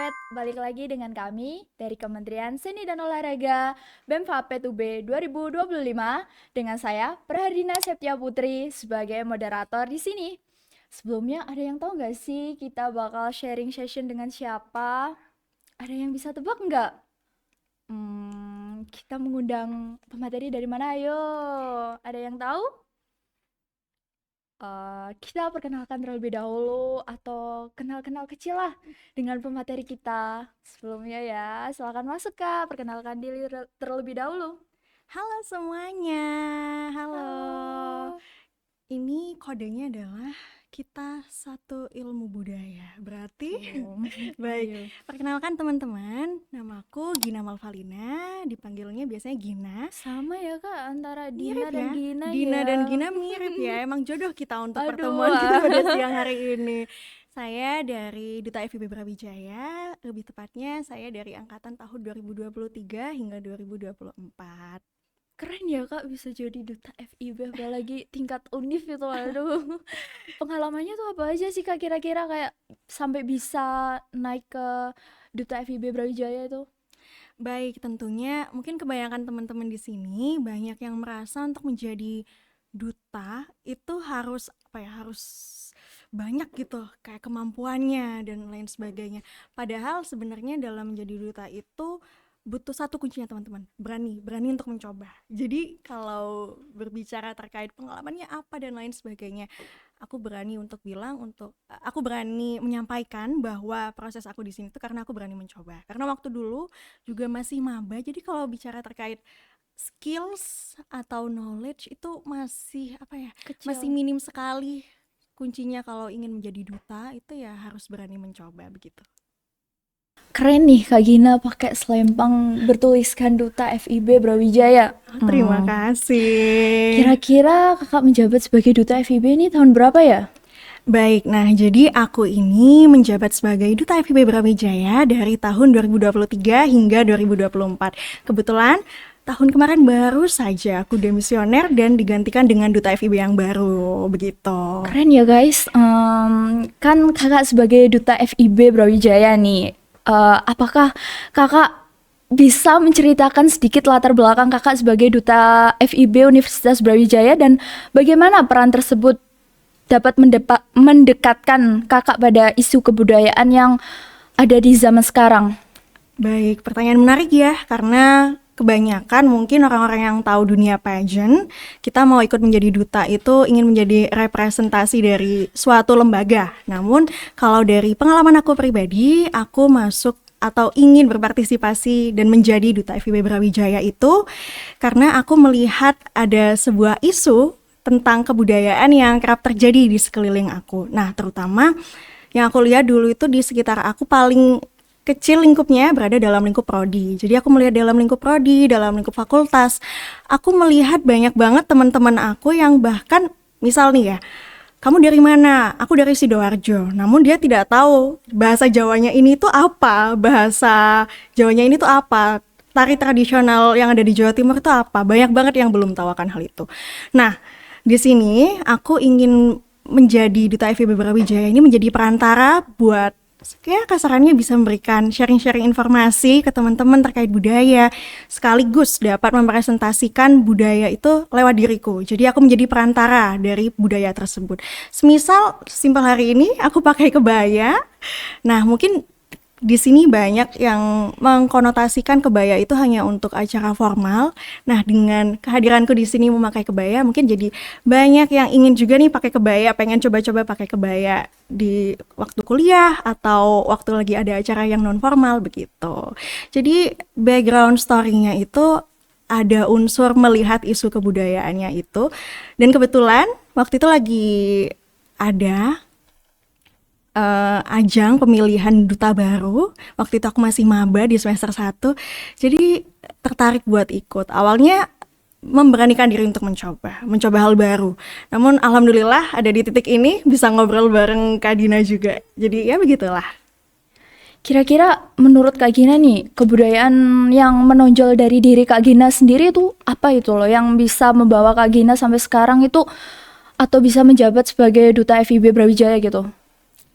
Sobat, balik lagi dengan kami dari Kementerian Seni dan Olahraga BEM FAPET UB 2025 dengan saya Prahardina Septia Putri sebagai moderator di sini. Sebelumnya ada yang tahu nggak sih kita bakal sharing session dengan siapa? Ada yang bisa tebak nggak? Kita mengundang pemateri dari mana? Ayo, ada yang tahu? Kita perkenalkan terlebih dahulu atau kenal-kenal kecil lah dengan pemateri kita. Sebelumnya ya, silakan masuk Kak, perkenalkan diri terlebih dahulu. Halo semuanya, halo. Halo. Ini kodenya adalah kita satu ilmu budaya. Berarti, baik. Iya. Perkenalkan teman-teman, namaku Gina Malvalina, dipanggilnya biasanya Gina. Sama ya Kak, antara Dina Mirip dan ya, Gina Dina ya. dan Gina mirip ya. Emang jodoh kita untuk Aduh. pertemuan kita pada siang hari ini. Saya dari Duta FIB Brawijaya, lebih tepatnya saya dari angkatan tahun 2023 hingga 2024. Keren ya Kak bisa jadi duta FIB apalagi tingkat univ itu, aduh. Pengalamannya tuh apa aja sih Kak kira-kira kayak sampai bisa naik ke duta FIB Brawijaya itu? Baik, tentunya mungkin kebanyakan teman-teman di sini banyak yang merasa untuk menjadi duta itu harus apa ya, harus banyak gitu kayak kemampuannya dan lain sebagainya. Padahal sebenarnya dalam menjadi duta itu butuh satu kuncinya teman-teman, berani untuk mencoba. Jadi kalau berbicara terkait pengalamannya apa dan lain sebagainya, aku berani menyampaikan bahwa proses aku di sini tuh karena aku berani mencoba. Karena waktu dulu juga masih maba, jadi kalau bicara terkait skills atau knowledge itu masih apa ya, masih Kecil. minim sekali. Kuncinya kalau ingin menjadi duta itu ya harus berani mencoba begitu. Keren nih Kak Gina pakai selempang bertuliskan Duta FIB Brawijaya. Terima kasih. Kira-kira Kakak menjabat sebagai Duta FIB ini tahun berapa ya? Baik, nah jadi aku ini menjabat sebagai Duta FIB Brawijaya dari tahun 2023 hingga 2024. Kebetulan tahun kemarin baru saja aku demisioner dan digantikan dengan Duta FIB yang baru, begitu. Keren ya guys. Kan Kakak sebagai Duta FIB Brawijaya nih. Apakah Kakak bisa menceritakan sedikit latar belakang Kakak sebagai Duta FIB Universitas Brawijaya dan bagaimana peran tersebut dapat mendekatkan Kakak pada isu kebudayaan yang ada di zaman sekarang? Baik, pertanyaan menarik ya, karena kebanyakan mungkin orang-orang yang tahu dunia pageant, kita mau ikut menjadi duta itu ingin menjadi representasi dari suatu lembaga. Namun kalau dari pengalaman aku pribadi, aku masuk atau ingin berpartisipasi dan menjadi Duta FIB Brawijaya itu karena aku melihat ada sebuah isu tentang kebudayaan yang kerap terjadi di sekeliling aku. Nah, terutama yang aku lihat dulu itu di sekitar aku paling kecil lingkupnya berada dalam lingkup prodi. Jadi aku melihat dalam lingkup prodi, dalam lingkup fakultas, aku melihat banyak banget teman-teman aku yang bahkan misal nih ya, kamu dari mana? Aku dari Sidoarjo. Namun dia tidak tahu bahasa Jawanya ini tuh apa, bahasa Jawanya ini tuh apa, tari tradisional yang ada di Jawa Timur itu apa. Banyak banget yang belum tahu akan hal itu. Nah, di sini aku ingin menjadi Duta FIB Brawijaya ini menjadi perantara buat ya kasarannya bisa memberikan sharing-sharing informasi ke teman-teman terkait budaya sekaligus dapat merepresentasikan budaya itu lewat diriku. Jadi aku menjadi perantara dari budaya tersebut. Semisal simpel hari ini aku pakai kebaya. Nah, mungkin di sini banyak yang mengkonotasikan kebaya itu hanya untuk acara formal. Nah, dengan kehadiranku di sini memakai kebaya, mungkin jadi banyak yang ingin juga nih pakai kebaya, pengen coba-coba pakai kebaya di waktu kuliah atau waktu lagi ada acara yang non formal begitu. Jadi background story-nya itu ada unsur melihat isu kebudayaannya itu, dan kebetulan waktu itu lagi ada ajang pemilihan duta baru. Waktu itu aku masih maba di semester 1. Jadi tertarik buat ikut. Awalnya memberanikan diri untuk mencoba hal baru. Namun alhamdulillah ada di titik ini bisa ngobrol bareng Kak Dina juga. Jadi ya begitulah. Kira-kira menurut Kak Gina nih, kebudayaan yang menonjol dari diri Kak Gina sendiri itu apa itu loh yang bisa membawa Kak Gina sampai sekarang itu atau bisa menjabat sebagai Duta FIB Brawijaya gitu?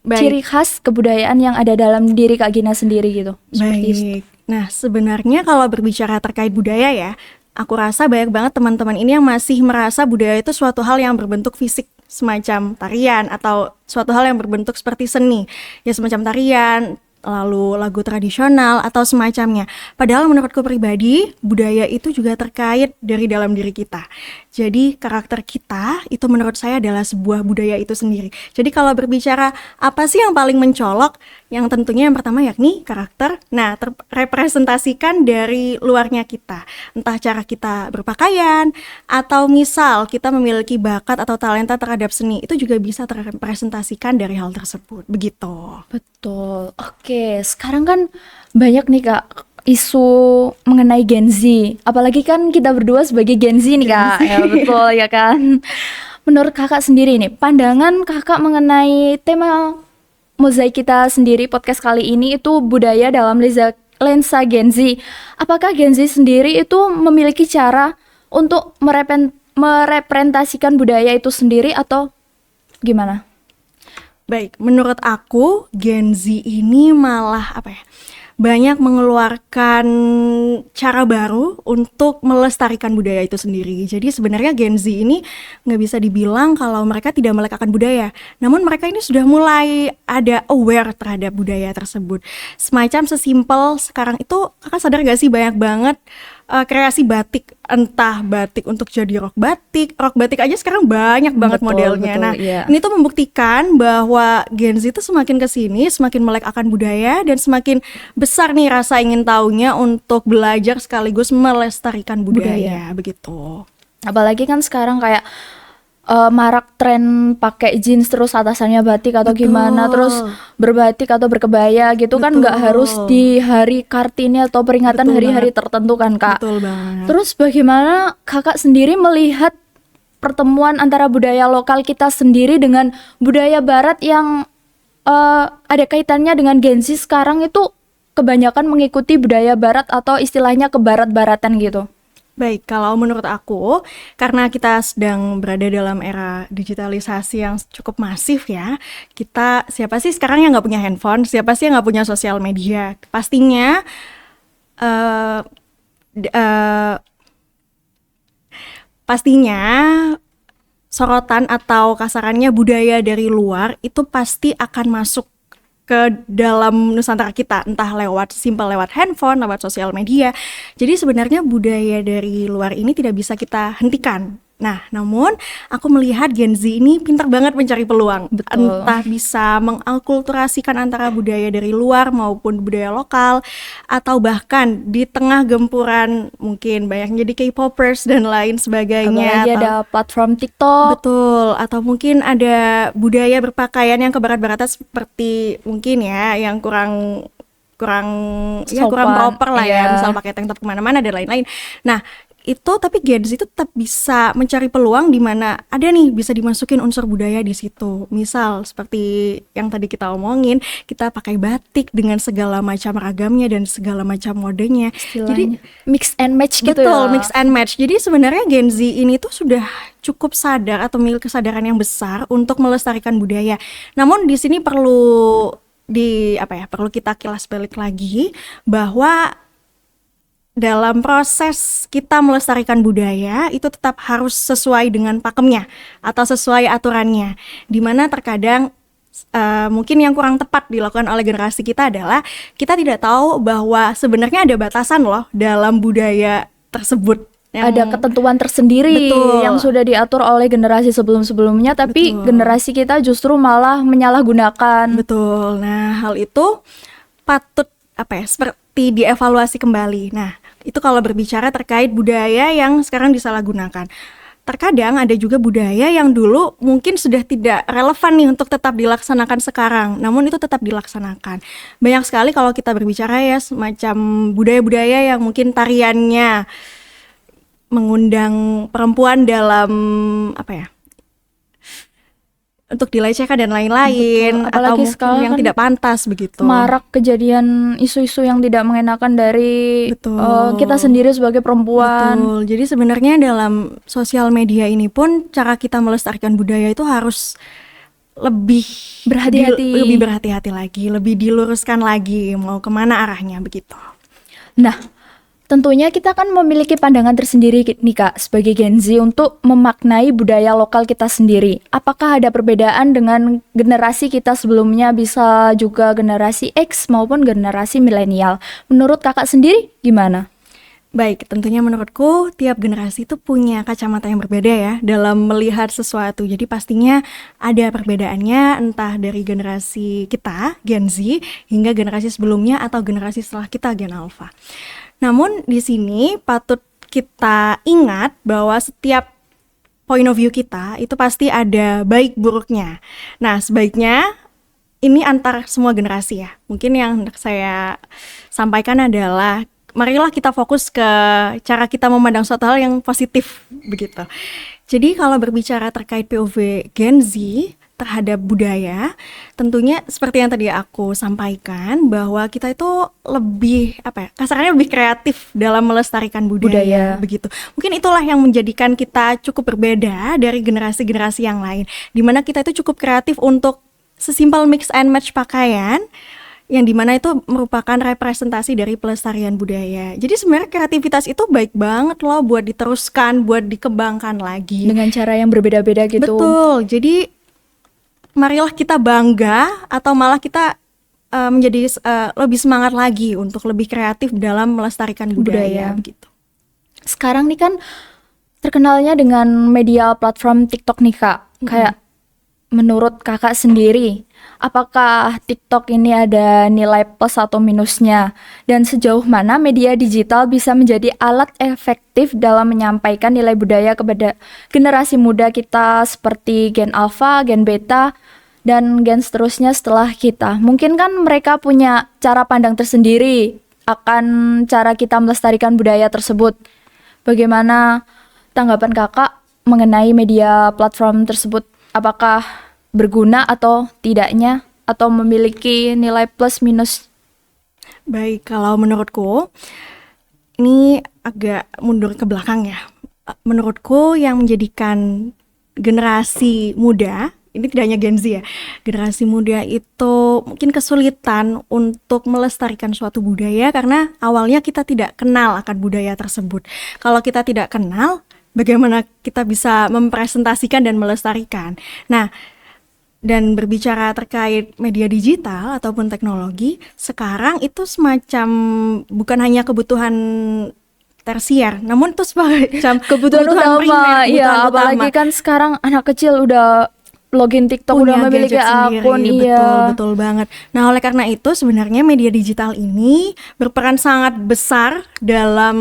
ciri khas kebudayaan yang ada dalam diri Kak Gina sendiri gitu. Seperti itu. Baik. Nah, sebenarnya kalau berbicara terkait budaya ya, aku rasa banyak banget teman-teman ini yang masih merasa budaya itu suatu hal yang berbentuk fisik, semacam tarian atau suatu hal yang berbentuk seperti seni, ya semacam tarian, lalu lagu tradisional atau semacamnya. Padahal menurutku pribadi, budaya itu juga terkait dari dalam diri kita. Jadi karakter kita itu menurut saya adalah sebuah budaya itu sendiri. Jadi kalau berbicara apa sih yang paling mencolok, yang tentunya yang pertama yakni karakter. Nah, terrepresentasikan dari luarnya kita. Entah cara kita berpakaian, atau misal kita memiliki bakat atau talenta terhadap seni, itu juga bisa terrepresentasikan dari hal tersebut. Begitu. Betul. Oke, sekarang kan banyak nih Kak isu mengenai Gen Z. Apalagi kan kita berdua sebagai Gen Z nih Kak. Ya betul ya kan. Menurut Kakak sendiri nih, pandangan Kakak mengenai tema mozaik kita sendiri podcast kali ini itu budaya dalam lensa Gen Z. Apakah Gen Z sendiri itu memiliki cara untuk merepresentasikan budaya itu sendiri atau gimana? Baik, menurut aku Gen Z ini malah banyak mengeluarkan cara baru untuk melestarikan budaya itu sendiri. Jadi sebenarnya Gen Z ini nggak bisa dibilang kalau mereka tidak melekatkan budaya. Namun mereka ini sudah mulai ada aware terhadap budaya tersebut. Semacam sesimpel sekarang itu, kakak sadar gak sih banyak banget kreasi batik, entah batik untuk jadi rok batik aja sekarang banyak banget modelnya. Nah, iya. ini tuh membuktikan bahwa Gen Z itu semakin kesini, semakin melek akan budaya dan semakin besar nih rasa ingin tahunya untuk belajar sekaligus melestarikan budaya. Begitu. Apalagi kan sekarang kayak marak tren pakai jeans terus atasannya batik atau Betul. gimana, terus berbatik atau berkebaya gitu kan, nggak Betul. harus di hari Kartini atau peringatan Betul hari-hari banget. tertentu kan Kak. Betul banget. Terus bagaimana Kakak sendiri melihat pertemuan antara budaya lokal kita sendiri dengan budaya barat yang ada kaitannya dengan Gen Z sekarang itu kebanyakan mengikuti budaya barat atau istilahnya kebarat-baratan gitu? Baik, kalau menurut aku, karena kita sedang berada dalam era digitalisasi yang cukup masif ya, kita siapa sih sekarang yang nggak punya handphone, siapa sih yang nggak punya sosial media? Pastinya pastinya sorotan atau kasarannya budaya dari luar itu pasti akan masuk ke dalam Nusantara kita, entah lewat handphone, lewat sosial media. Jadi sebenarnya budaya dari luar ini tidak bisa kita hentikan. Nah, namun aku melihat Gen Z ini pintar banget mencari peluang. Betul. Entah bisa mengakulturasikan antara budaya dari luar maupun budaya lokal, atau bahkan di tengah gempuran mungkin banyak jadi K-popers dan lain sebagainya. Apalagi ada platform TikTok. Betul, atau mungkin ada budaya berpakaian yang kebarat-baratan seperti mungkin ya yang kurang Sopan, proper lah ya, iya. misal pakai tank top kemana-mana dan lain-lain. Nah, itu tapi Gen Z itu tetap bisa mencari peluang di mana ada nih bisa dimasukin unsur budaya di situ. Misal seperti yang tadi kita omongin, kita pakai batik dengan segala macam ragamnya dan segala macam modenya. Istilahnya mix and match gitu Betul, ya. mix and match. Jadi sebenarnya Gen Z ini tuh sudah cukup sadar atau memiliki kesadaran yang besar untuk melestarikan budaya. Namun di sini perlu perlu kita kilas balik lagi bahwa dalam proses kita melestarikan budaya itu tetap harus sesuai dengan pakemnya atau sesuai aturannya. Dimana terkadang mungkin yang kurang tepat dilakukan oleh generasi kita adalah kita tidak tahu bahwa sebenarnya ada batasan loh dalam budaya tersebut. Ada ketentuan tersendiri. Betul. Yang sudah diatur oleh generasi sebelum-sebelumnya, tapi Betul. generasi kita justru malah menyalahgunakan. Betul. Nah, hal itu patut seperti dievaluasi kembali. Nah, itu kalau berbicara terkait budaya yang sekarang disalahgunakan. Terkadang ada juga budaya yang dulu mungkin sudah tidak relevan nih untuk tetap dilaksanakan sekarang, namun itu tetap dilaksanakan. Banyak sekali kalau kita berbicara ya semacam budaya-budaya yang mungkin tariannya mengundang perempuan dalam untuk dilecehkan dan lain-lain. Betul. Atau Apalagi mungkin sekarang yang kan tidak pantas begitu. Marak kejadian isu-isu yang tidak mengenakan dari Betul. kita sendiri sebagai perempuan. Betul. Jadi sebenarnya dalam sosial media ini pun cara kita melestarikan budaya itu harus lebih Berhati-hati. lebih berhati-hati lagi, lebih diluruskan lagi mau kemana arahnya begitu. Nah, tentunya kita kan memiliki pandangan tersendiri nih Kak sebagai Gen Z untuk memaknai budaya lokal kita sendiri. Apakah ada perbedaan dengan generasi kita sebelumnya, bisa juga generasi X maupun generasi milenial? Menurut Kakak sendiri gimana? Baik, tentunya menurutku tiap generasi itu punya kacamata yang berbeda ya dalam melihat sesuatu. Jadi pastinya ada perbedaannya entah dari generasi kita, Gen Z, hingga generasi sebelumnya atau generasi setelah kita, Gen Alpha. Namun di sini patut kita ingat bahwa setiap point of view kita itu pasti ada baik buruknya. Nah, sebaiknya ini antar semua generasi ya. Mungkin yang saya sampaikan adalah marilah kita fokus ke cara kita memandang suatu hal yang positif begitu. Jadi kalau berbicara terkait POV Gen Z terhadap budaya, tentunya seperti yang tadi aku sampaikan bahwa kita itu lebih kasarnya lebih kreatif dalam melestarikan budaya begitu. Mungkin itulah yang menjadikan kita cukup berbeda dari generasi-generasi yang lain, di mana kita itu cukup kreatif untuk sesimpel mix and match pakaian yang dimana itu merupakan representasi dari pelestarian budaya. Jadi sebenarnya kreativitas itu baik banget loh buat diteruskan, buat dikembangkan lagi. Dengan cara yang berbeda-beda gitu. Betul, jadi marilah kita bangga atau malah kita menjadi lebih semangat lagi untuk lebih kreatif dalam melestarikan budaya. Begitu. Sekarang nih kan terkenalnya dengan media platform TikTok nih Kak. Kayak menurut Kakak sendiri, apakah TikTok ini ada nilai plus atau minusnya? Dan sejauh mana media digital bisa menjadi alat efektif dalam menyampaikan nilai budaya kepada generasi muda kita seperti Gen Alpha, Gen Beta, dan gen seterusnya setelah kita? Mungkin kan mereka punya cara pandang tersendiri akan cara kita melestarikan budaya tersebut. Bagaimana tanggapan Kakak mengenai media platform tersebut? Apakah berguna atau tidaknya, atau memiliki nilai plus minus? Baik, kalau menurutku ini agak mundur ke belakang ya. Menurutku yang menjadikan generasi muda, ini tidak hanya Gen Z ya, generasi muda itu mungkin kesulitan untuk melestarikan suatu budaya karena awalnya kita tidak kenal akan budaya tersebut. Kalau kita tidak kenal, bagaimana kita bisa mempresentasikan dan melestarikan? Nah, dan berbicara terkait media digital ataupun teknologi, sekarang itu semacam bukan hanya kebutuhan tersier, namun itu sebagai kebutuhan utama. primer, Iya, apalagi kan sekarang anak kecil udah login TikTok, punya udah memiliki akun. Betul banget. Nah, oleh karena itu sebenarnya media digital ini berperan sangat besar dalam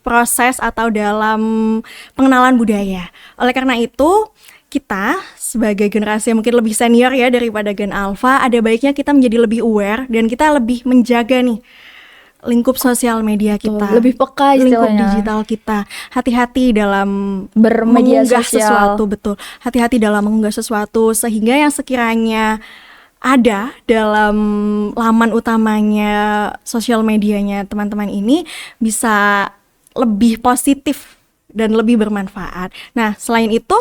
proses atau dalam pengenalan budaya. Oleh karena itu kita sebagai generasi yang mungkin lebih senior ya daripada Gen Alpha, ada baiknya kita menjadi lebih aware dan kita lebih menjaga nih lingkup sosial media kita, lebih peka lingkup digital kita. Hati-hati dalam bermedia mengunggah sosial. sesuatu, betul. Hati-hati dalam mengunggah sesuatu sehingga yang sekiranya ada dalam laman utamanya sosial medianya teman-teman ini bisa lebih positif dan lebih bermanfaat. Nah, selain itu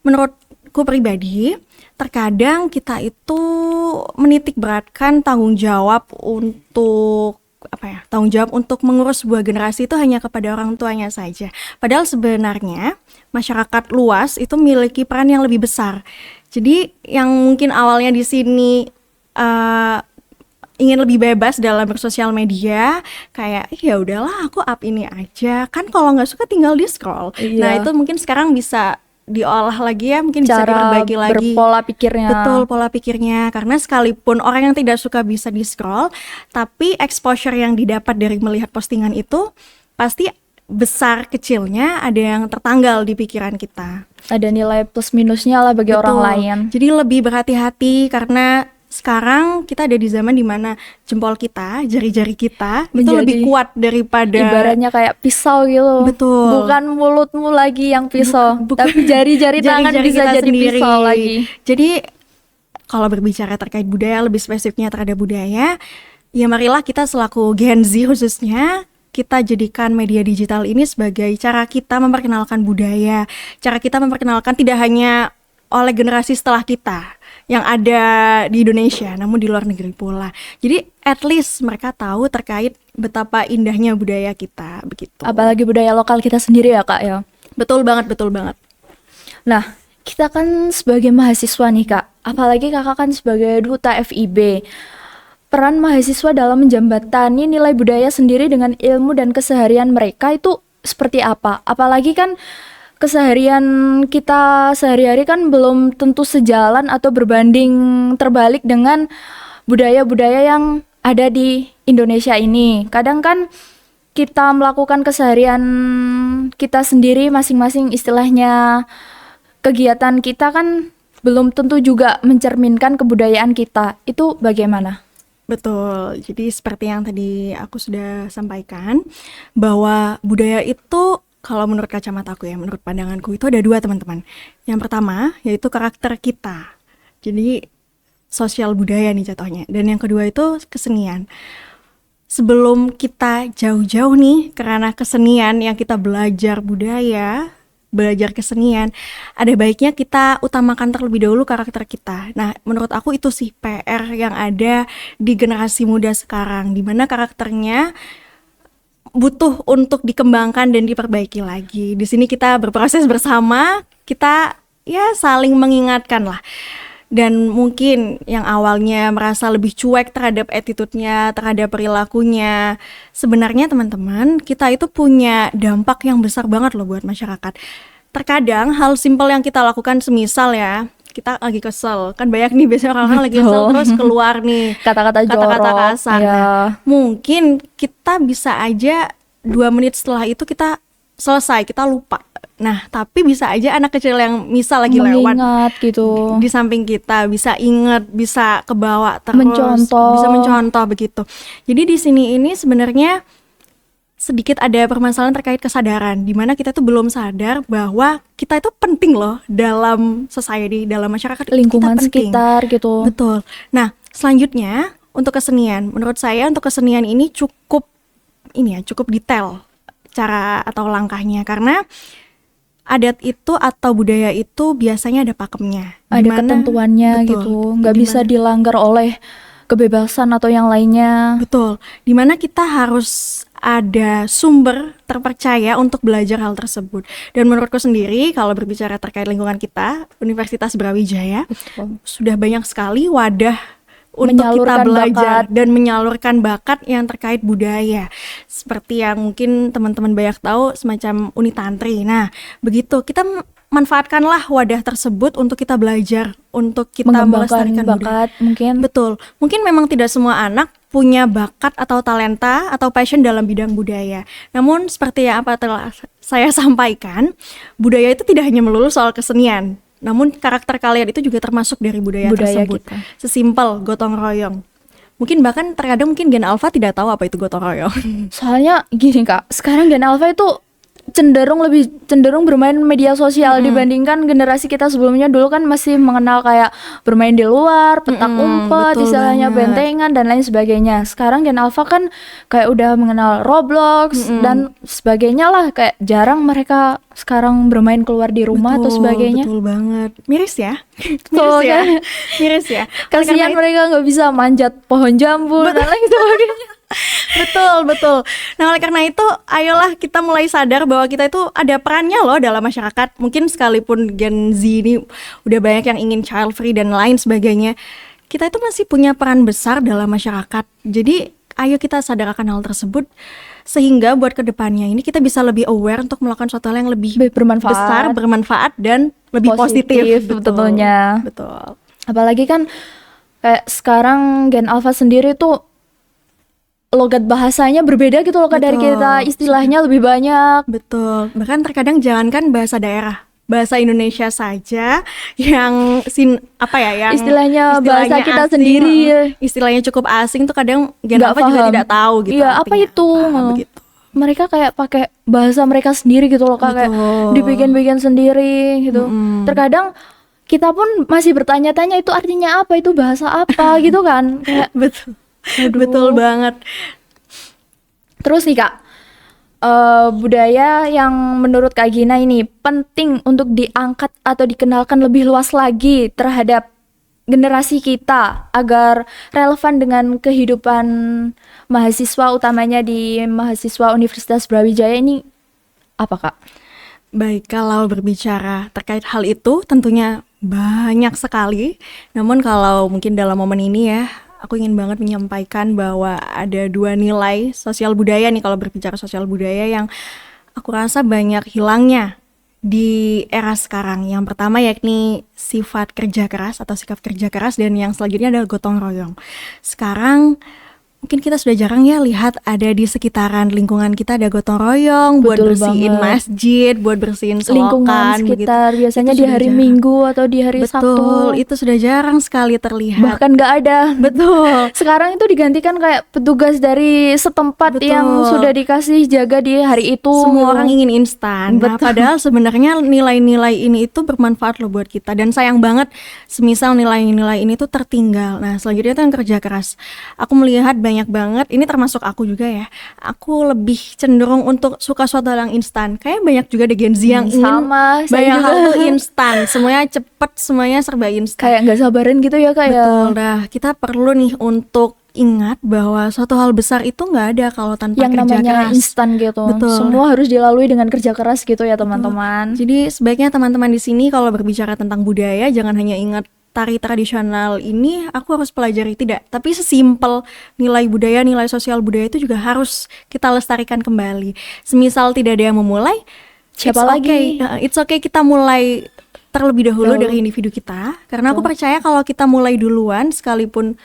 menurutku pribadi, terkadang kita itu menitik beratkan tanggung jawab untuk tanggung jawab untuk mengurus sebuah generasi itu hanya kepada orang tuanya saja. Padahal sebenarnya masyarakat luas itu memiliki peran yang lebih besar. Jadi yang mungkin awalnya di sini ingin lebih bebas dalam bersosial media, kayak ya udahlah aku up ini aja, kan kalau nggak suka tinggal di scroll. Nah itu mungkin sekarang bisa diolah lagi ya, mungkin bisa diperbaiki lagi berpola pikirnya. Betul, pola pikirnya, karena sekalipun orang yang tidak suka bisa di scroll, tapi exposure yang didapat dari melihat postingan itu pasti besar kecilnya ada yang tertanggal di pikiran kita. Ada nilai plus minusnya lah bagi orang lain. Jadi lebih berhati-hati karena sekarang kita ada di zaman dimana jempol kita, jari-jari kita itu lebih kuat daripada, ibaratnya kayak pisau gitu. Betul. Bukan mulutmu lagi yang pisau, tapi jari-jari tangan bisa jadi sendiri. Pisau lagi. Jadi kalau berbicara terkait budaya, lebih spesifiknya terhadap budaya, ya marilah kita selaku Gen Z khususnya, kita jadikan media digital ini sebagai cara kita memperkenalkan budaya, cara kita memperkenalkan tidak hanya oleh generasi setelah kita, yang ada di Indonesia, namun di luar negeri pula. Jadi at least mereka tahu terkait betapa indahnya budaya kita begitu. Apalagi budaya lokal kita sendiri ya Kak ya. Betul banget, betul banget. Nah, kita kan sebagai mahasiswa nih Kak, apalagi Kakak kan sebagai duta FIB. Peran mahasiswa dalam menjembatani nilai budaya sendiri dengan ilmu dan keseharian mereka itu seperti apa? Apalagi kan keseharian kita sehari-hari kan belum tentu sejalan atau berbanding terbalik dengan budaya-budaya yang ada di Indonesia ini. Kadang kan kita melakukan keseharian kita sendiri masing-masing, istilahnya kegiatan kita kan belum tentu juga mencerminkan kebudayaan kita. Itu bagaimana? Betul, jadi seperti yang tadi aku sudah sampaikan, bahwa budaya itu kalau menurut kacamataku ya, menurut pandanganku itu ada dua teman-teman. Yang pertama yaitu karakter kita, jadi sosial budaya nih jatuhnya. Dan yang kedua itu kesenian. Sebelum kita jauh-jauh nih ke ranah kesenian yang kita belajar budaya, belajar kesenian, ada baiknya kita utamakan terlebih dahulu karakter kita. Nah, menurut aku itu sih PR yang ada di generasi muda sekarang, di mana karakternya butuh untuk dikembangkan dan diperbaiki lagi. Di sini kita berproses bersama, kita ya saling mengingatkan lah. Dan mungkin yang awalnya merasa lebih cuek terhadap attitude-nya, terhadap perilakunya, sebenarnya teman-teman, kita itu punya dampak yang besar banget loh buat masyarakat. Terkadang hal simpel yang kita lakukan, semisal ya, kita lagi kesel, kan banyak nih biasanya orang-orang lagi kesel terus keluar nih Kata-kata kata-kata jorok. kasar. Ya. Nah, mungkin kita bisa aja 2 menit setelah itu kita selesai, kita lupa. Nah, tapi bisa aja anak kecil yang misal lagi lewat Mengingat gitu. di samping kita bisa inget, bisa kebawa terus, Mencontoh. bisa mencontoh begitu. Jadi di sini ini sebenarnya sedikit ada permasalahan terkait kesadaran, di mana kita tuh belum sadar bahwa kita itu penting loh dalam society, dalam masyarakat, Lingkungan kita penting. sekitar gitu. Betul. Nah, selanjutnya untuk kesenian, menurut saya untuk kesenian ini cukup detail cara atau langkahnya, karena adat itu atau budaya itu biasanya ada pakemnya, Ada dimana- ketentuannya betul, gitu. Nggak bisa dimana- dilanggar oleh kebebasan atau yang lainnya. Betul, dimana kita harus ada sumber terpercaya untuk belajar hal tersebut. Dan menurutku sendiri, kalau berbicara terkait lingkungan kita, Universitas Brawijaya Betul. sudah banyak sekali wadah untuk kita Menyalurkan belajar bakat. dan menyalurkan bakat yang terkait budaya. Seperti yang mungkin teman-teman banyak tahu, semacam Unitantri. Nah, begitu kita manfaatkanlah wadah tersebut untuk kita belajar, untuk kita Mengembangkan melestarikan budaya. bakat mungkin. Betul. Mungkin memang tidak semua anak punya bakat atau talenta atau passion dalam bidang budaya. Namun seperti yang apa telah saya sampaikan, budaya itu tidak hanya melulu soal kesenian. Namun karakter kalian itu juga termasuk dari budaya tersebut. kita. Sesimpel gotong royong. Mungkin bahkan terkadang mungkin Gen Alpha tidak tahu apa itu gotong royong. Soalnya gini Kak, sekarang Gen Alpha itu lebih cenderung bermain media sosial dibandingkan generasi kita sebelumnya. Dulu kan masih mengenal kayak bermain di luar, petak umpet, betul istilahnya banget. bentengan dan lain sebagainya. Sekarang Gen Alpha kan kayak udah mengenal Roblox dan sebagainya lah, kayak jarang mereka sekarang bermain keluar di rumah atau sebagainya. Betul banget. Miris ya. Tuh, Miris ya. kan? Miris ya. Kasihan Karena mereka nggak bisa manjat pohon jambu dan lain sebagainya. Betul. Nah, oleh karena itu, ayolah kita mulai sadar bahwa kita itu ada perannya loh dalam masyarakat. Mungkin sekalipun Gen Z ini udah banyak yang ingin child free dan lain sebagainya, kita itu masih punya peran besar dalam masyarakat. Jadi, ayo kita sadarkan hal tersebut sehingga buat kedepannya ini kita bisa lebih aware untuk melakukan suatu hal yang lebih Lebih bermanfaat. besar, bermanfaat dan lebih positif. tentunya. Betul. Apalagi kan kayak sekarang Gen Alpha sendiri tuh logat bahasanya berbeda gitu loh Kak, dari Betul. kita, istilahnya lebih banyak. Betul, bahkan terkadang jangankan bahasa daerah, bahasa Indonesia saja yang yang Istilahnya bahasa kita asing, sendiri. istilahnya cukup asing tuh kadang Gen Nggak Alpha juga paham. tidak tahu gitu. Iya, apa artinya. itu? Begitu. Mereka kayak pakai bahasa mereka sendiri gitu loh Kak, kayak Betul. dibikin-bikin sendiri gitu. Terkadang kita pun masih bertanya-tanya itu artinya apa, itu bahasa apa gitu kan. Kayak Betul, Aduh. betul banget. terus nih Kak, budaya yang menurut Kak Gina ini penting untuk diangkat atau dikenalkan lebih luas lagi terhadap generasi kita agar relevan dengan kehidupan mahasiswa, utamanya di mahasiswa Universitas Brawijaya ini apa, Kak? Baik, kalau berbicara terkait hal itu tentunya banyak sekali. Namun kalau mungkin dalam momen ini ya, aku ingin banget menyampaikan bahwa ada 2 nilai sosial budaya nih kalau berbicara sosial budaya yang aku rasa banyak hilangnya di era sekarang. Yang pertama yakni sifat kerja keras atau sikap kerja keras, dan yang selanjutnya adalah gotong royong. Sekarang mungkin kita sudah jarang ya lihat ada di sekitaran lingkungan kita ada gotong royong buat Betul bersihin banget. masjid, buat bersihin Lingkungan selokan sekitar begitu. biasanya Itu di sudah hari jarang. Minggu atau di hari Betul, Sabtu. itu sudah jarang sekali terlihat. Bahkan nggak ada. Betul. Sekarang itu digantikan kayak petugas dari setempat yang Betul. sudah dikasih jaga di hari itu. Semua orang ingin instan. Nah, Betul. padahal sebenarnya nilai-nilai ini itu bermanfaat loh buat kita. Dan sayang banget semisal nilai-nilai ini tuh tertinggal. Nah, selanjutnya tuh yang kerja keras. Aku melihat banyak banget, ini termasuk aku juga ya. Aku lebih cenderung untuk suka suatu hal yang instan. Kayak banyak juga ada Gen Z yang ingin Sama, saya banyak juga. hal tuh instan. Semuanya cepet, semuanya serba instan. Kayak nggak sabaran gitu ya, Kak ya. Betul dah. Kita perlu nih untuk ingat bahwa suatu hal besar itu nggak ada kalau tanpa Yang kerja namanya keras. instan gitu. Betul. Semua harus dilalui dengan kerja keras gitu ya, teman-teman. Jadi sebaiknya teman-teman di sini kalau berbicara tentang budaya jangan hanya ingat tari tradisional ini aku harus pelajari, tidak. Tapi sesimpel nilai budaya, nilai sosial budaya itu juga harus kita lestarikan kembali. Semisal tidak ada yang memulai, Siapa it's lagi? okay. It's okay kita mulai terlebih dahulu Dahulu. dari individu kita. Karena aku percaya kalau kita mulai duluan sekalipun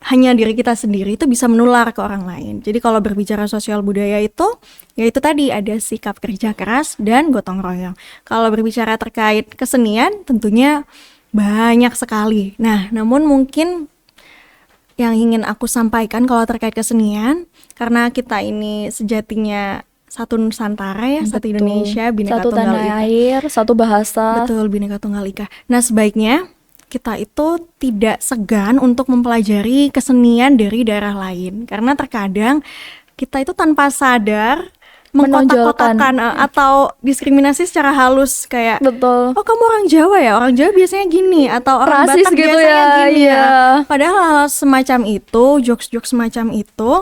hanya diri kita sendiri itu bisa menular ke orang lain. Jadi kalau berbicara sosial budaya itu, ya itu tadi ada sikap kerja keras dan gotong royong. Kalau berbicara terkait kesenian, tentunya banyak sekali. Nah, namun mungkin yang ingin aku sampaikan kalau terkait kesenian, karena kita ini sejatinya satu Nusantara ya, satu Betul. Indonesia, Bhinneka Satu Tunggal tanah Ika. air, satu bahasa. Betul, Bhinneka Tunggal Ika. Nah, sebaiknya kita itu tidak segan untuk mempelajari kesenian dari daerah lain. Karena terkadang kita itu tanpa sadar mengkotak-kotakan atau diskriminasi secara halus kayak Betul. oh kamu orang Jawa ya, orang Jawa biasanya gini, atau orang Rasis Batak gitu biasanya ya, gini iya. Padahal hal semacam itu, jokes-jokes semacam itu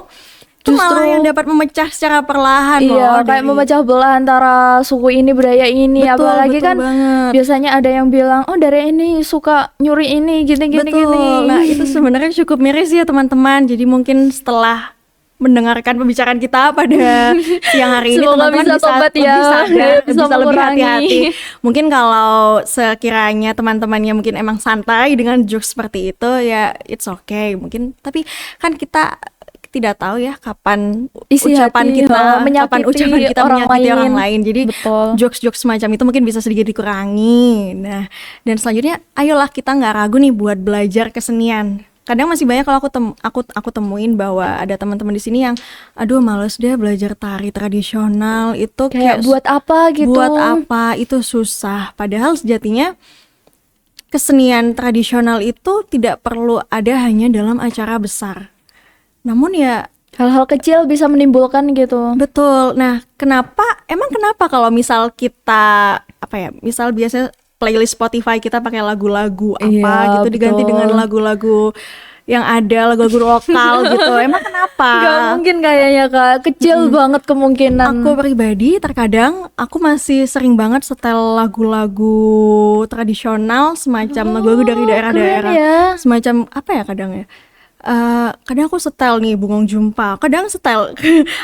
Justru- malah yang dapat memecah secara perlahan Iya, loh kayak dari- memecah belah antara suku ini budaya ini. Betul, Apalagi betul kan banget. biasanya ada yang bilang, oh dari ini suka nyuri ini, gini-gini. Betul. Nah, itu sebenarnya cukup miris ya teman-teman. Jadi mungkin setelah mendengarkan pembicaraan kita pada siang hari ini, Semoga teman-teman bisa tobat lebih ya, sadar, bisa bisa lebih mengurangi. hati-hati. Mungkin kalau sekiranya teman-temannya mungkin emang santai dengan jokes seperti itu, ya it's okay. Mungkin, tapi kan kita tidak tahu ya kapan Isi ucapan hati, kita, menyakiti kapan ucapan kita orang menyakiti orang lain. lain. Jadi Betul. jokes-jokes semacam itu mungkin bisa sedikit dikurangi. Nah, dan selanjutnya ayolah kita nggak ragu nih buat belajar kesenian. Kadang masih banyak kalau aku temuin bahwa ada teman-teman di sini yang aduh males deh belajar tari tradisional, itu Kayak buat apa gitu. buat apa, itu susah. Padahal sejatinya kesenian tradisional itu tidak perlu ada hanya dalam acara besar. Namun ya Hal-hal kecil bisa menimbulkan gitu. betul. Nah, emang kenapa kalau misal kita apa ya? Misal biasa playlist Spotify kita pakai lagu-lagu apa Iya, gitu diganti betul. dengan lagu-lagu yang ada, lagu-lagu lokal gitu. Emang kenapa? Gak mungkin kayaknya, Kak. Kecil banget kemungkinan. Aku pribadi terkadang aku masih sering banget setel lagu-lagu tradisional semacam lagu-lagu dari daerah-daerah. keren ya. Semacam apa ya kadang ya? Kadang aku setel nih Bungong Jumpa, kadang setel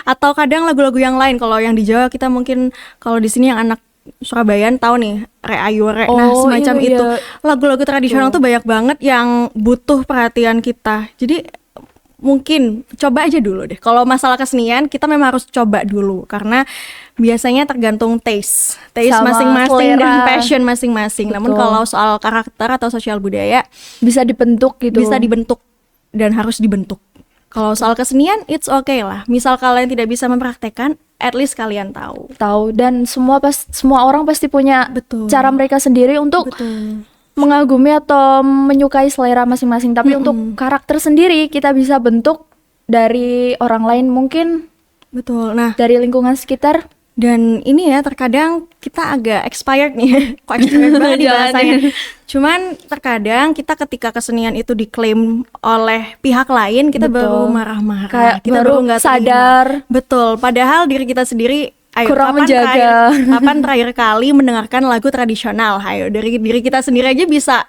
atau kadang lagu-lagu yang lain. Kalau yang di Jawa kita mungkin, kalau di sini yang anak Surabayaan tahu nih Re Ayu Re. Nah, Oh, semacam iya, itu. iya. Lagu-lagu tradisional tuh banyak banget yang butuh perhatian kita. Jadi mungkin coba aja dulu deh. Kalau masalah kesenian kita memang harus coba dulu karena biasanya tergantung taste Sama masing-masing dan selera. passion masing-masing. Namun Betul. kalau soal karakter atau sosial budaya Bisa dibentuk gitu. bisa dibentuk dan harus dibentuk. Kalau soal kesenian it's okay lah. Misal kalian tidak bisa mempraktekkan, at least kalian tahu. tahu, dan semua orang pasti punya Betul. cara mereka sendiri untuk Betul. mengagumi atau menyukai selera masing-masing. Tapi untuk karakter sendiri kita bisa bentuk dari orang lain, mungkin Betul. Nah, dari lingkungan sekitar. dan ini ya terkadang kita agak expired nih. Kok expired banget nih Jangan bahasanya. Cuman terkadang kita ketika kesenian itu diklaim oleh pihak lain, kita Betul. baru marah-marah. Kayak kita baru nggak terima. sadar. Betul. Padahal diri kita sendiri, ayo Kurang menjaga. kapan terakhir kali mendengarkan lagu tradisional? Ayo dari diri kita sendiri aja bisa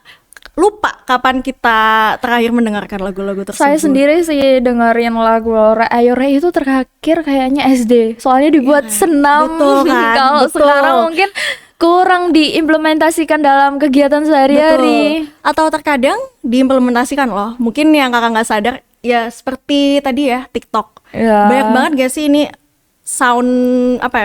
lupa kapan kita terakhir mendengarkan lagu-lagu tersebut. Saya sendiri sih dengerin lagu Ayo Re itu terakhir kayaknya SD. Soalnya dibuat senam. Betul kan? Kalau Betul. sekarang mungkin kurang diimplementasikan dalam kegiatan sehari-hari. Betul. Atau terkadang diimplementasikan loh. Mungkin yang kakak nggak sadar, ya seperti tadi ya TikTok. Ya. Banyak banget gak sih ini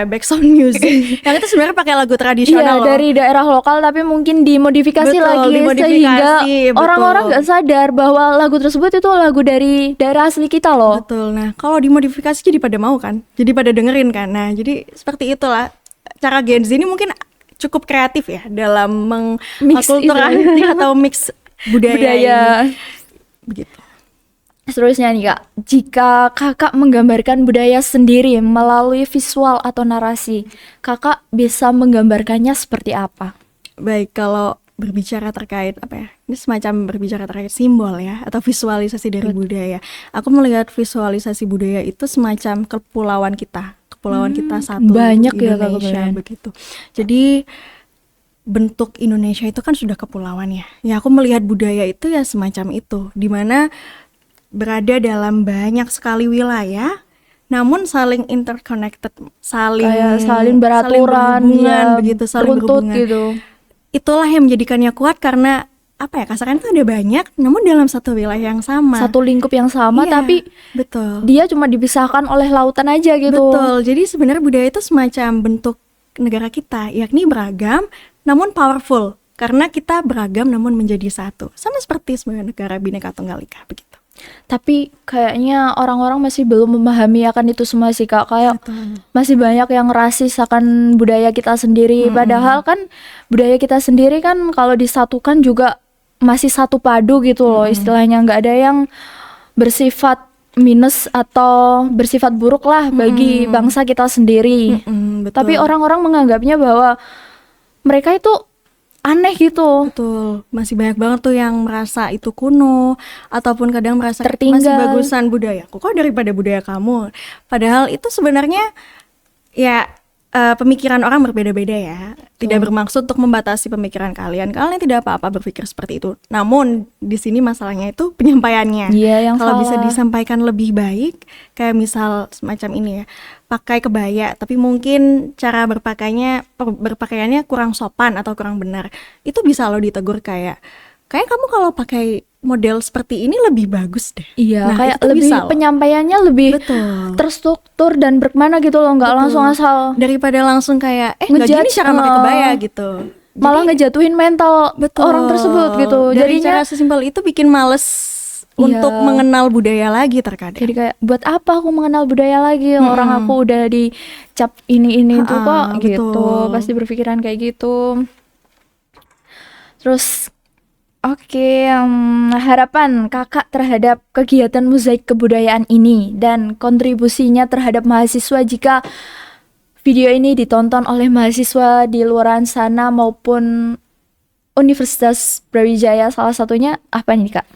background music yang itu sebenarnya pakai lagu Iya, tradisional loh. dari daerah lokal tapi mungkin dimodifikasi Betul, lagi dimodifikasi, sehingga betul. orang-orang nggak sadar bahwa lagu tersebut itu lagu dari daerah asli kita loh. Betul. Nah, kalau dimodifikasi jadi pada mau kan? Jadi pada dengerin kan? Nah, jadi seperti itulah. Cara Gen Z ini mungkin cukup kreatif ya dalam Mix mengakulturasi atau mix budaya ini. Begitu. Seterusnya nih Kak, jika kakak menggambarkan budaya sendiri melalui visual atau narasi, kakak bisa menggambarkannya seperti apa? Baik, kalau berbicara terkait ini semacam berbicara terkait simbol ya atau visualisasi dari budaya. Aku melihat visualisasi budaya itu semacam kepulauan kita satu banyak ya, Kak, Indonesia kebayang. begitu. Jadi bentuk Indonesia itu kan sudah kepulauan ya. Ya aku melihat budaya itu ya semacam itu, di mana berada dalam banyak sekali wilayah, namun saling interconnected, Kayak saling beraturan, berhubungan, ya, begitu, saling beruntut berhubungan. gitu. Itulah yang menjadikannya kuat karena kasarnya itu ada banyak, namun dalam satu wilayah yang sama. Satu lingkup yang sama Iya, tapi betul. dia cuma dipisahkan oleh lautan aja gitu. Betul. Jadi sebenarnya budaya itu semacam bentuk negara kita, yakni beragam namun powerful. Karena kita beragam namun menjadi satu. Sama seperti sebagai negara Bhinneka Tunggal Ika begitu. Tapi kayaknya orang-orang masih belum memahami akan itu semua sih Kak. Kayak masih banyak yang rasis akan budaya kita sendiri. Padahal kan budaya kita sendiri kan kalau disatukan juga masih satu padu gitu loh istilahnya. Nggak ada yang bersifat minus atau bersifat buruk lah bagi bangsa kita sendiri. Betul. Tapi orang-orang menganggapnya bahwa mereka itu aneh gitu. Betul, masih banyak banget tuh yang merasa itu kuno ataupun kadang merasa Tertinggal. masih bagusan budayaku kok daripada budaya kamu. Padahal itu sebenarnya ya pemikiran orang berbeda-beda ya. Tidak bermaksud untuk membatasi pemikiran kalian. Kalian tidak apa-apa berpikir seperti itu. Namun di sini masalahnya itu penyampaiannya. Iya, yang Kalau bisa salah. disampaikan lebih baik, kayak misal semacam ini ya, pakai kebaya, tapi mungkin cara berpakaiannya kurang sopan atau kurang benar. Itu bisa lo ditegur kayak kamu kalau pakai model seperti ini lebih bagus deh. Iya, Nah, kayak itu lebih bisa loh. penyampaiannya lebih Betul. terstruktur dan bermakna gitu loh, nggak Betul. langsung asal Daripada langsung kayak nggak Ngejudge, gini cara pakai kebaya gitu. malah ngejatuhin mental orang tersebut gitu. Dari Jadinya cara sesimpel itu bikin males Iya. untuk mengenal budaya lagi terkadang. jadi kayak buat apa aku mengenal budaya lagi? Orang aku udah dicap ini itu kok gitu. betul. Pasti berpikiran kayak gitu. Terus oke, harapan kakak terhadap kegiatan mozaik kebudayaan ini dan kontribusinya terhadap mahasiswa jika video ini ditonton oleh mahasiswa di luar sana maupun Universitas Brawijaya salah satunya apa nih Kak?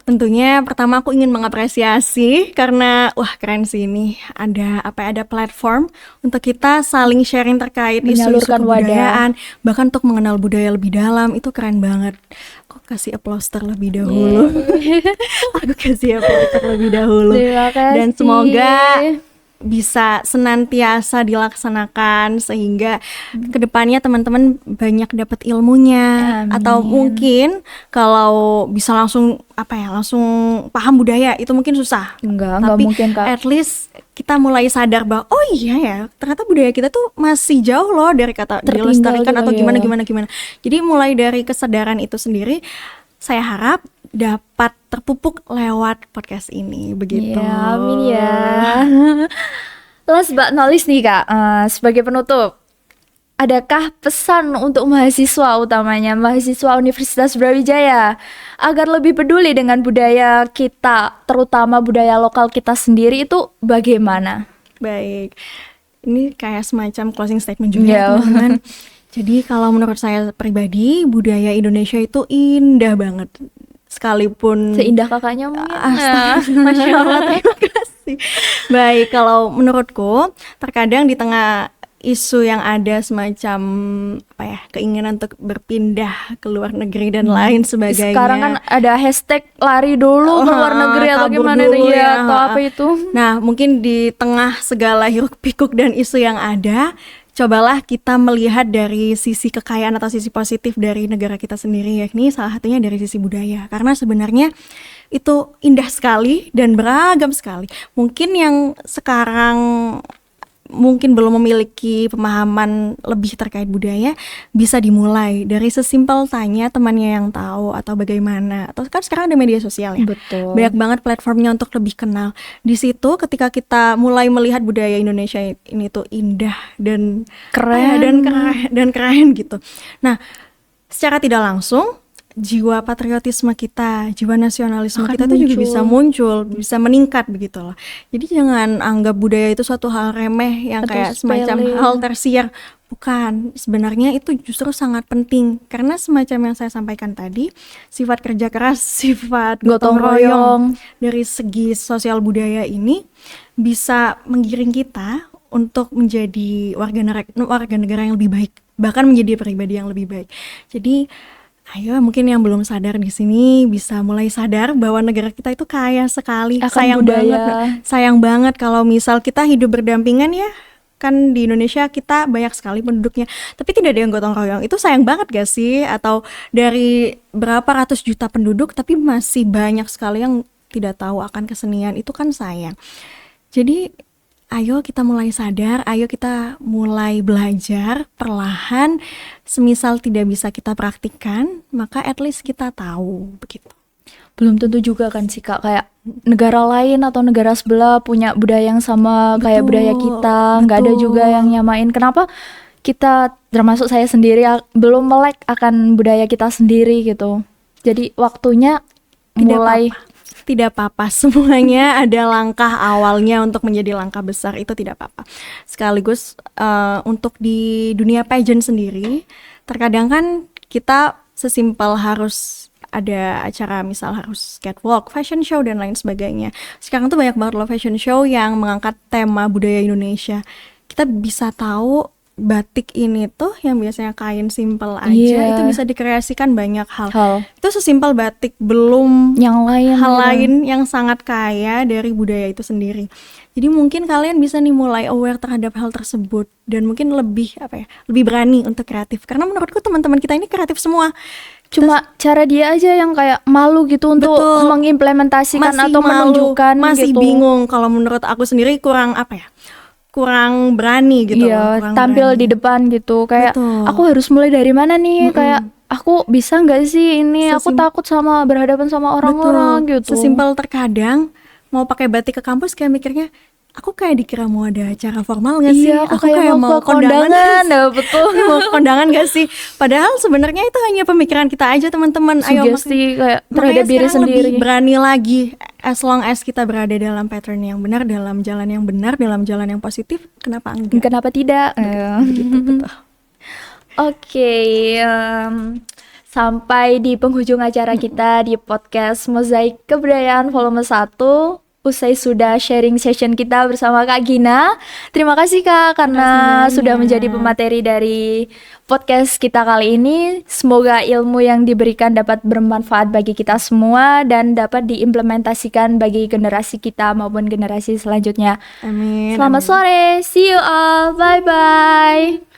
Tentunya pertama aku ingin mengapresiasi karena wah keren sih ini ada platform untuk kita saling sharing terkait isu-isu Menyalurkan wadah. kebudayaan, bahkan untuk mengenal budaya lebih dalam. Itu keren banget. Aku kasih applause terlebih dahulu. Aku kasih applause terlebih dahulu. Terima kasih. Dan semoga bisa senantiasa dilaksanakan sehingga kedepannya teman-teman banyak dapat ilmunya. Amin. Atau mungkin kalau bisa langsung langsung paham budaya itu mungkin susah. Enggak Tapi mungkin Kak. at least kita mulai sadar bahwa oh iya ya ternyata budaya kita tuh masih jauh loh dari kata Tertinggal dilestarikan gitu atau ya. gimana. Jadi mulai dari kesadaran itu sendiri saya harap dapat terpupuk lewat podcast ini begitu. Ya, amin ya. Last but not least nih Kak, sebagai penutup, adakah pesan untuk mahasiswa utamanya mahasiswa Universitas Brawijaya agar lebih peduli dengan budaya kita, terutama budaya lokal kita sendiri itu bagaimana? Baik. Ini kayak semacam closing statement juga Ya. ya teman-teman. Jadi kalau menurut saya pribadi, budaya Indonesia itu indah banget. Sekalipun Seindah kakaknya mungkin. Masya Allah, terima kasih. Baik, kalau menurutku terkadang di tengah isu yang ada semacam keinginan untuk berpindah ke luar negeri dan lain sebagainya. Sekarang kan ada hashtag lari dulu ke luar negeri atau kabur gimana dulu ya, ya, atau apa itu. Nah, mungkin di tengah segala hiruk pikuk dan isu yang ada, cobalah kita melihat dari sisi kekayaan atau sisi positif dari negara kita sendiri, yakni salah satunya dari sisi budaya. Karena sebenarnya itu indah sekali dan beragam sekali. Mungkin yang sekarang mungkin belum memiliki pemahaman lebih terkait budaya, bisa dimulai dari sesimpel tanya temannya yang tahu atau bagaimana. Atau kan sekarang ada media sosial ya. Betul. Banyak banget platformnya untuk lebih kenal. Di situ ketika kita mulai melihat budaya Indonesia ini tuh indah dan Keren. dan keren gitu. Nah, secara tidak langsung jiwa patriotisme kita, jiwa nasionalisme Akan kita tuh juga muncul. bisa muncul, bisa meningkat begitu loh. Jadi jangan anggap budaya itu suatu hal remeh yang Atau kayak semacam sepele. hal tersier. Bukan, sebenarnya itu justru sangat penting karena semacam yang saya sampaikan tadi, sifat kerja keras, sifat gotong royong dari segi sosial budaya ini bisa menggiring kita untuk menjadi warga negara yang lebih baik, bahkan menjadi pribadi yang lebih baik. Jadi ayo, mungkin yang belum sadar di sini bisa mulai sadar bahwa negara kita itu kaya sekali. Akan budaya. Sayang banget kalau misal kita hidup berdampingan ya. Kan di Indonesia kita banyak sekali penduduknya, tapi tidak ada yang gotong royong. Itu sayang banget gak sih? Atau dari berapa ratus juta penduduk tapi masih banyak sekali yang tidak tahu akan kesenian. Itu kan sayang. Jadi ayo kita mulai sadar, ayo kita mulai belajar perlahan. Semisal tidak bisa kita praktikkan, maka at least kita tahu begitu. Belum tentu juga kan sih Kak, kayak negara lain atau negara sebelah punya budaya yang sama kayak Betul, budaya kita, nggak ada betul. juga yang nyamain. Kenapa kita, termasuk saya sendiri, belum melek akan budaya kita sendiri gitu. Jadi waktunya mulai. Tidak apa-apa, semuanya ada langkah awalnya untuk menjadi langkah besar, itu tidak apa-apa. Sekaligus untuk di dunia pageant sendiri, terkadang kan kita sesimpel harus ada acara, misal harus catwalk, fashion show dan lain sebagainya. Sekarang tuh banyak banget loh fashion show yang mengangkat tema budaya Indonesia. Kita bisa tahu batik ini tuh yang biasanya kain simpel aja, Iya. itu bisa dikreasikan banyak hal. Hal Itu sesimpel batik, belum yang lain, hal gitu. lain yang sangat kaya dari budaya itu sendiri. Jadi mungkin kalian bisa nih mulai aware terhadap hal tersebut dan mungkin lebih lebih berani untuk kreatif. Karena menurutku teman-teman kita ini kreatif semua. Cuma cara dia aja yang kayak malu gitu untuk Betul. mengimplementasikan Masih atau malu, menunjukkan masih gitu. bingung. Kalau menurut aku sendiri kurang kurang berani gitu loh, Iya, kurang tampil berani. di depan gitu. Kayak Betul. aku harus mulai dari mana nih? Kayak aku bisa nggak sih ini? Aku takut sama berhadapan sama orang-orang Betul. gitu. Sesimpel terkadang mau pakai batik ke kampus kayak mikirnya, aku kayak dikira mau ada acara formal gak sih? Iya, aku kayak mau ke kondangan. Nah, betul. Mau ke kondangan gak sih? Padahal sebenarnya itu hanya pemikiran kita aja teman-teman. Ayo Sugesti kayak makanya terhadap diri sekarang sendiri. lebih berani lagi. As long as kita berada dalam pattern yang benar, dalam jalan yang benar, dalam jalan yang positif, kenapa enggak? Kenapa tidak? Begitu, betul. Oke, sampai di penghujung acara kita di podcast Mozaik Kebudayaan volume 1. Usai sudah sharing session kita bersama Kak Gina. Terima kasih Kak karena banyak. sudah menjadi pemateri dari podcast kita kali ini. Semoga ilmu yang diberikan dapat bermanfaat bagi kita semua dan dapat diimplementasikan bagi generasi kita maupun generasi selanjutnya. Amin. Selamat sore, see you all, bye bye.